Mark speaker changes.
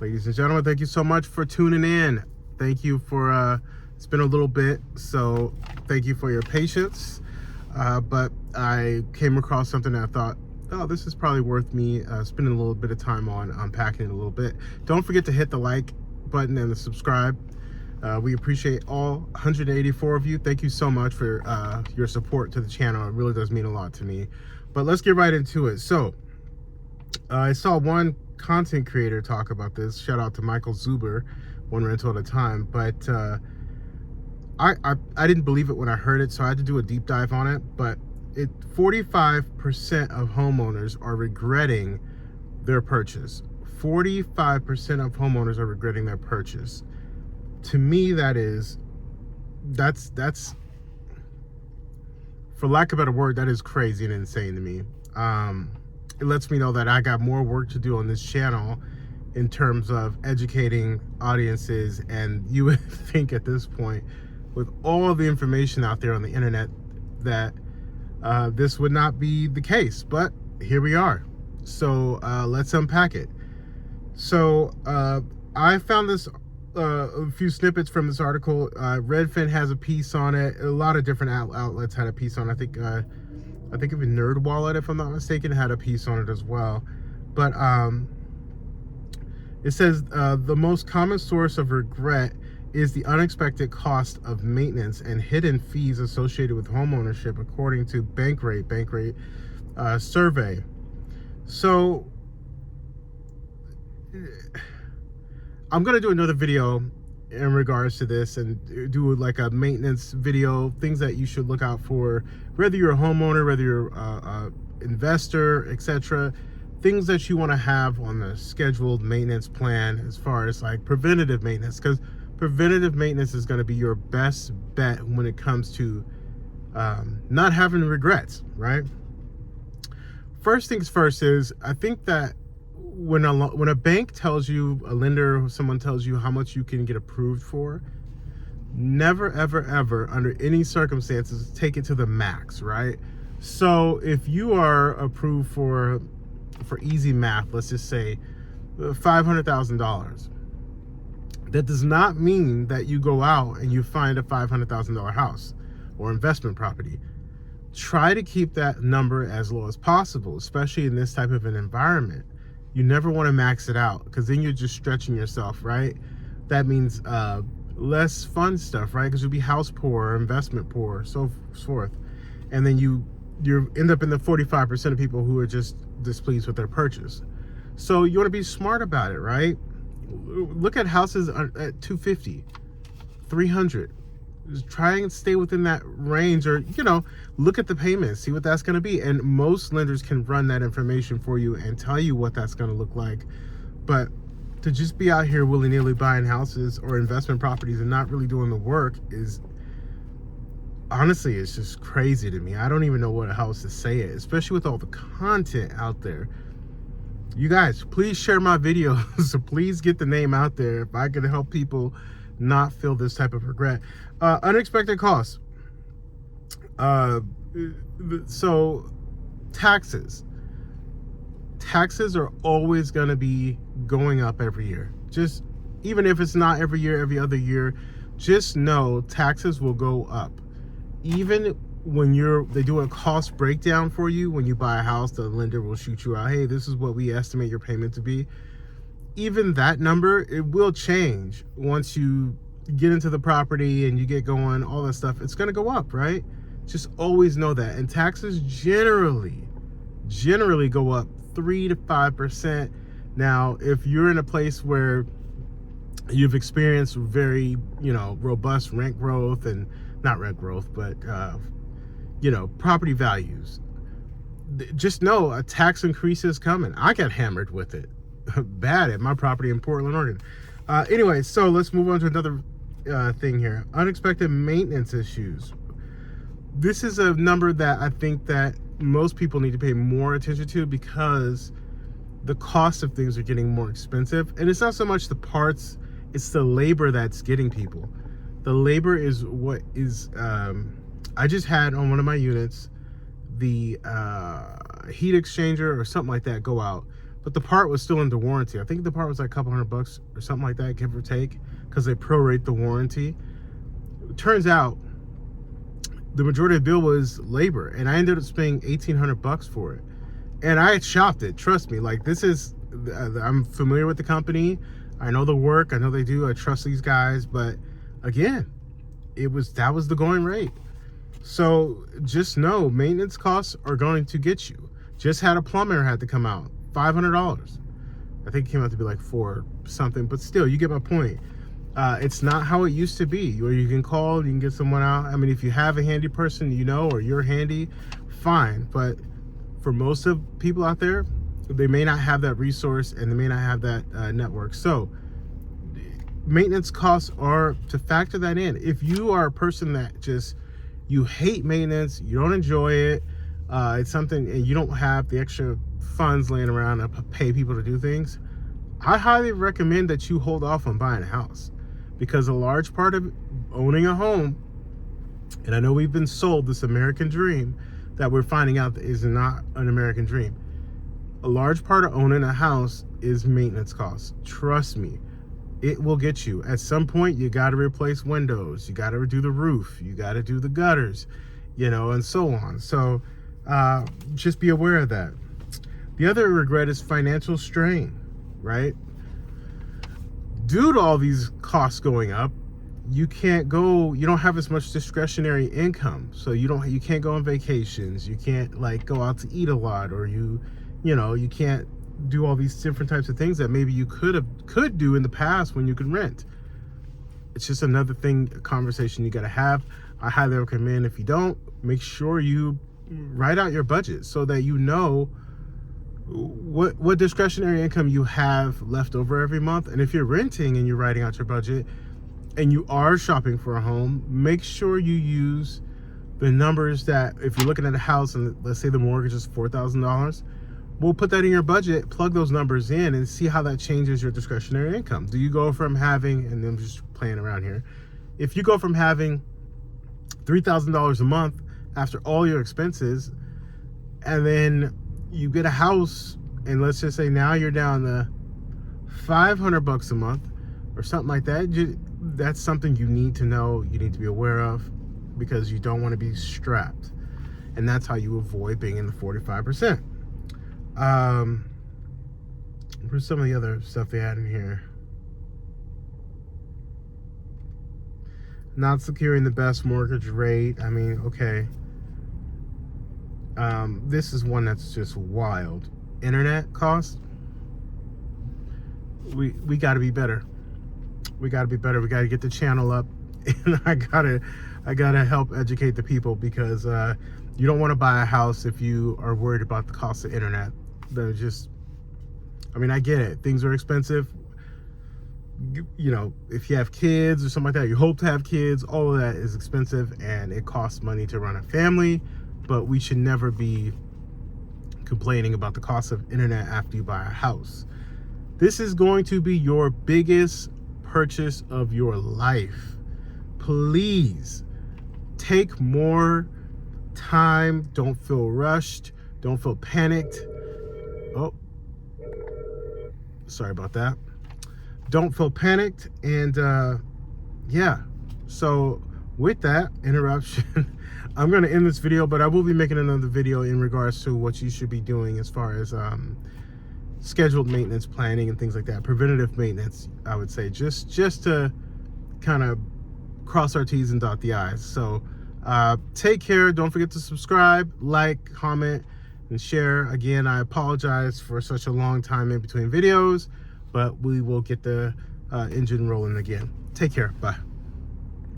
Speaker 1: Ladies and gentlemen, thank you so much for tuning in. Thank you for, it's been a little bit, so thank you for your patience. But I came across something that I thought, oh, this is probably worth me spending a little bit of time on unpacking it a little bit. Don't forget to hit the like button and the subscribe. We appreciate all 184 of you. Thank you so much for your support to the channel. It really does mean a lot to me. But let's get right into it. So I saw one content creator talk about this. Shout out to Michael Zuber, One Rental at a Time. But I didn't believe it when I heard it, so I had to do a deep dive on it. But 45% of homeowners are regretting their purchase. 45% of homeowners are regretting their purchase. To me, that's for lack of a better word, that is crazy and insane to me. It lets me know that I got more work to do on this channel in terms of educating audiences, and you would think at this point, with all the information out there on the internet, that this would not be the case, but here we are. So let's unpack it. So I found this a few snippets from this article. Redfin has a piece on it. A lot of different outlets had a piece on it. I think even NerdWallet, if I'm not mistaken, had a piece on it as well. But it says the most common source of regret is the unexpected cost of maintenance and hidden fees associated with homeownership, according to Bankrate survey. So I'm gonna do another video in regards to this and do like a maintenance video, things that you should look out for, whether you're a homeowner, whether you're a investor, etc. Things that you want to have on the scheduled maintenance plan as far as like preventative maintenance, because preventative maintenance is going to be your best bet when it comes to not having regrets, right? First things first is, I think that when a bank tells you, a lender or someone tells you how much you can get approved for, never ever under any circumstances take it to the max, right? So if you are approved for easy math, let's just say $500,000, that does not mean that you go out and you find a $500,000 house or investment property. Try to keep that number as low as possible, especially in this type of an environment. You never want to max it out, because then you're just stretching yourself, right? That means less fun stuff, right? Because you'll be house poor, investment poor, so forth. And then you end up in the 45% of people who are just displeased with their purchase. So you want to be smart about it, right? Look at houses at 250, 300. Just try and stay within that range, or look at the payments, see what that's going to be. And most lenders can run that information for you and tell you what that's going to look like. But to just be out here willy-nilly buying houses or investment properties and not really doing the work is, honestly, it's just crazy to me. I don't even know what else to say it, especially with all the content out there. You guys, please share my videos. So please get the name out there if I can help people not feel this type of regret. Unexpected costs. So taxes are always going to be going up every year. Just even if it's not every year, every other year, just know taxes will go up. Even when they do a cost breakdown for you when you buy a house, the lender will shoot you out, hey, this is what we estimate your payment to be. Even that number, it will change once you get into the property and you get going, all that stuff. It's going to go up, right? Just always know that. And taxes generally go up 3 to 5%. Now, if you're in a place where you've experienced very, robust rent growth, and not rent growth, but property values, just know a tax increase is coming. I got hammered with it bad at my property in Portland, Oregon. Anyway, so let's move on to another thing here. Unexpected maintenance issues. This is a number that I think that most people need to pay more attention to, because the cost of things are getting more expensive. And it's not so much the parts, it's the labor that's getting people. The labor is what is, I just had on one of my units, the heat exchanger or something like that go out. but the part was still under warranty. I think the part was like a couple $100 or something like that, give or take, because they prorate the warranty. It turns out the majority of the bill was labor, and I ended up spending $1,800 for it. And I shopped it, trust me. Like, this is, I'm familiar with the company. I know the work, I know they do, I trust these guys, but again, that was the going rate. So just know maintenance costs are going to get you. Just had a plumber had to come out, $500. I think it came out to be like $4 something, but still, you get my point. It's not how it used to be, where you can call, you can get someone out. I mean, if you have a handy person, you know, or you're handy, fine. But for most of people out there, they may not have that resource and they may not have that network. So maintenance costs are to factor that in. If you are a person that just, you hate maintenance, you don't enjoy it, it's something, and you don't have the extra funds laying around to pay people to do things, I highly recommend that you hold off on buying a house, because a large part of owning a home, and I know we've been sold this American dream that we're finding out that is not an American dream. A large part of owning a house is maintenance costs. Trust me, it will get you. At some point, you got to replace windows, you got to do the roof, you got to do the gutters, you know, and so on. So just be aware of that. The other regret is financial strain, right? Due to all these costs going up, you don't have as much discretionary income. So you can't go on vacations, you can't like go out to eat a lot, or you can't do all these different types of things that maybe you could do in the past when you could rent. It's just another thing, a conversation you got to have. I highly recommend, if you don't, make sure you write out your budget so that you know what discretionary income you have left over every month. And if you're renting and you're writing out your budget and you are shopping for a home, make sure you use the numbers that, if you're looking at a house and let's say the mortgage is $4,000, we'll put that in your budget, plug those numbers in, and see how that changes your discretionary income. Do you go from having, and I'm just playing around here, if you go from having $3,000 a month after all your expenses, and then you get a house, and let's just say now you're down to $500 a month or something like that, that's something you need to know, you need to be aware of, because you don't want to be strapped. And that's how you avoid being in the 45%. Where's some of the other stuff they had in here? Not securing the best mortgage rate. I mean, okay. This is one that's just wild. Internet costs. We got to be better. We got to be better. We got to get the channel up, and I gotta help educate the people, because you don't want to buy a house if you are worried about the cost of internet. They're just, I mean, I get it. Things are expensive. You know, if you have kids or something like that, you hope to have kids, all of that is expensive, and it costs money to run a family. But we should never be complaining about the cost of internet after you buy a house. This is going to be your biggest purchase of your life. Please take more time. Don't feel rushed. Don't feel panicked. Oh, sorry about that. Don't feel panicked. And yeah, so with that interruption, I'm going to end this video, but I will be making another video in regards to what you should be doing as far as scheduled maintenance planning and things like that. Preventative maintenance, I would say, just to kind of cross our T's and dot the I's. So take care. Don't forget to subscribe, like, comment, and share. Again, I apologize for such a long time in between videos, but we will get the engine rolling again. Take care. Bye.